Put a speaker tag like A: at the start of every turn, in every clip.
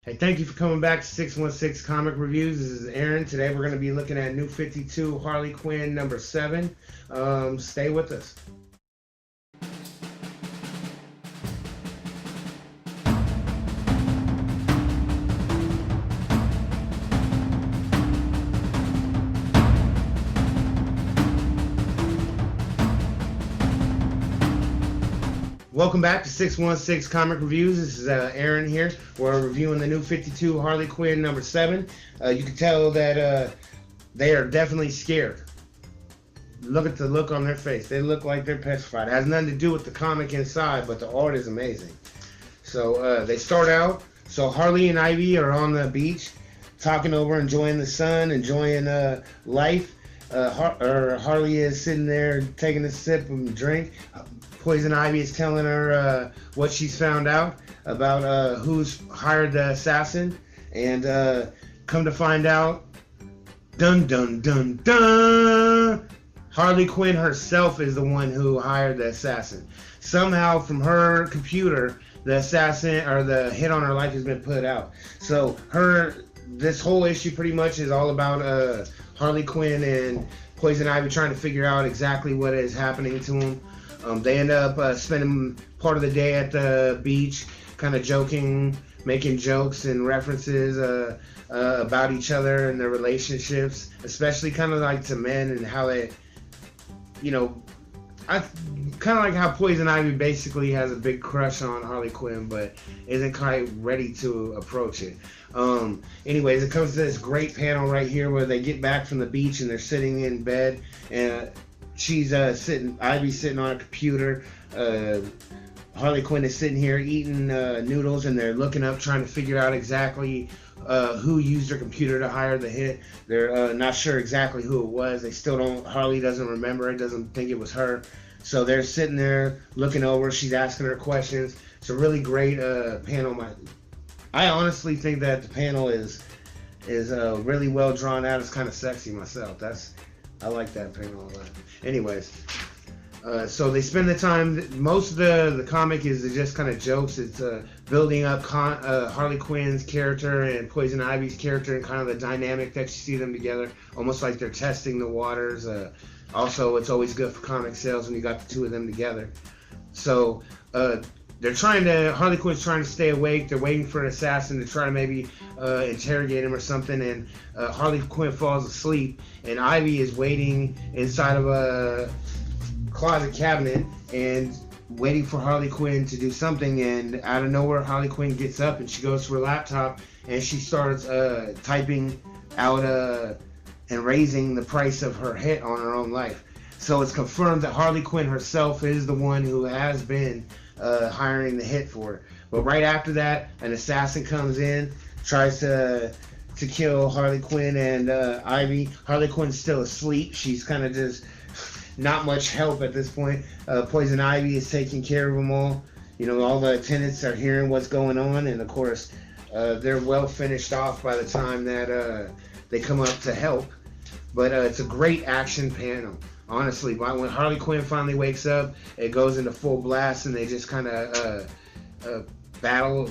A: Hey, thank you for coming back to 616 Comic Reviews. This is Aaron. Today we're going to be looking at New 52 Harley Quinn number 7. Stay with us. Welcome back to 616 Comic Reviews. This is Aaron here. We're reviewing the New 52 Harley Quinn number 7. You can tell that they are definitely scared. Look at the look on their face. They look like they're petrified. It has nothing to do with the comic inside, but the art is amazing. So they start out. So Harley and Ivy are on the beach, talking over, enjoying the sun, enjoying life. Harley is sitting there taking a sip and drink. Poison Ivy is telling her what she's found out about who's hired the assassin, and come to find out, dun dun dun dun, Harley Quinn herself is the one who hired the assassin. Somehow from her computer, the assassin or the hit on her life has been put out. So this whole issue pretty much is all about Harley Quinn and Poison Ivy trying to figure out exactly what is happening to them. They end up spending part of the day at the beach, kind of joking, making jokes and references about each other and their relationships, especially kind of like to men and how they, I kind of like how Poison Ivy basically has a big crush on Harley Quinn, but isn't quite ready to approach it. Anyways, it comes to this great panel right here where they get back from the beach and they're sitting in bed, and she's Ivy's sitting on a computer. Harley Quinn is sitting here eating noodles, and they're looking up, trying to figure out exactly who used her computer to hire the hit. They're not sure exactly who it was. They still don't. Harley doesn't remember it. Doesn't think it was her. So they're sitting there looking over. She's asking her questions. It's a really great panel. I honestly think that the panel is really well drawn out. It's kind of sexy myself. I like that panel a lot. Anyways, so they spend the time. Most of the comic is just kind of jokes. It's building up Harley Quinn's character and Poison Ivy's character and kind of the dynamic that you see them together, almost like they're testing the waters. Also, it's always good for comic sales when you got the two of them together. So Harley Quinn's trying to stay awake. They're waiting for an assassin to try to maybe interrogate him or something, and Harley Quinn falls asleep, and Ivy is waiting inside of a closet cabinet and waiting for Harley Quinn to do something, and out of nowhere Harley Quinn gets up and she goes to her laptop and she starts typing out and raising the price of her hit on her own life. So it's confirmed that Harley Quinn herself is the one who has been hiring the hit for her. But right after that, an assassin comes in, tries to kill Harley Quinn and Ivy. Harley Quinn's still asleep. She's kind of just not much help at this point. Poison Ivy is taking care of them all. All the attendants are hearing what's going on, and of course, they're well finished off by the time that they come up to help. But it's a great action panel. Honestly, when Harley Quinn finally wakes up, it goes into full blast, and they just kind of battle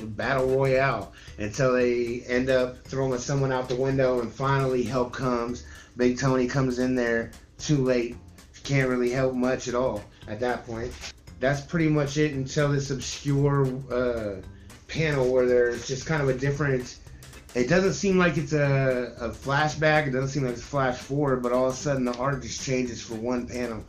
A: royale until they end up throwing someone out the window, and finally help comes. Big Tony comes in there too late. Can't really help much at all at that point. That's pretty much it until this obscure panel where there's just kind of a different. It doesn't seem like it's a flashback. It doesn't seem like it's flash forward, but all of a sudden the art just changes for one panel.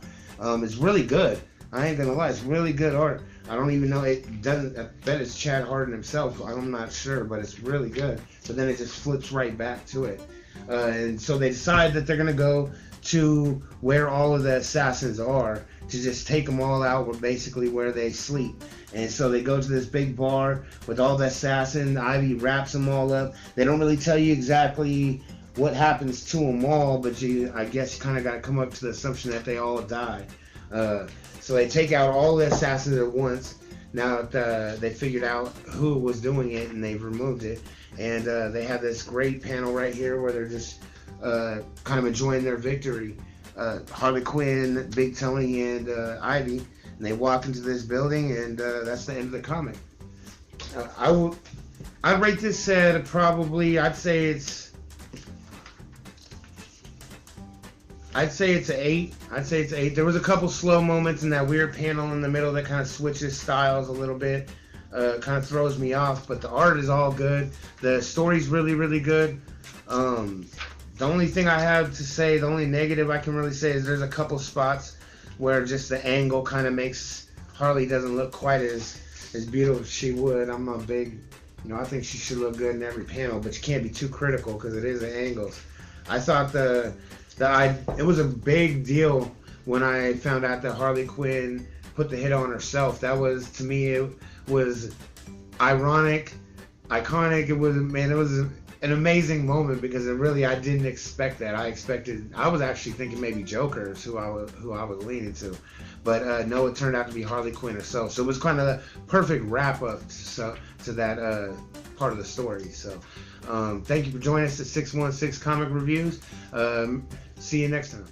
A: It's really good. I ain't gonna lie, it's really good art. I don't even know it doesn't. I bet it's Chad Hardin himself. I'm not sure, but it's really good. But then it just flips right back to it, and so they decide that they're gonna go to where all of the assassins are to just take them all out, basically where they sleep. And so they go to this big bar with all the assassins. Ivy wraps them all up. They don't really tell you exactly what happens to them all, but I guess you kind of got to come up to the assumption that they all die. So they take out all the assassins at once. Now that they figured out who was doing it and they've removed it. And they have this great panel right here where they're just kind of enjoying their victory. Harley Quinn, Big Tony, and Ivy, and they walk into this building, and that's the end of the comic. I'd rate this set probably, I'd say it's an 8. I'd say it's 8. There was a couple slow moments in that weird panel in the middle that kind of switches styles a little bit. Kind of throws me off, but the art is all good. The story's really, really good. The only thing I have to say, the only negative I can really say is there's a couple spots where just the angle kind of makes Harley doesn't look quite as beautiful as she would. I'm a big, I think she should look good in every panel, but you can't be too critical because it is the angles. I thought it was a big deal when I found out that Harley Quinn put the hit on herself. That was, to me, it was ironic, iconic. It was an amazing moment because I didn't expect that. I was actually thinking maybe Joker is who I was leaning to, but no, it turned out to be Harley Quinn herself. So it was kind of the perfect wrap up to that part of the story. So thank you for joining us at 616 Comic Reviews. See you next time.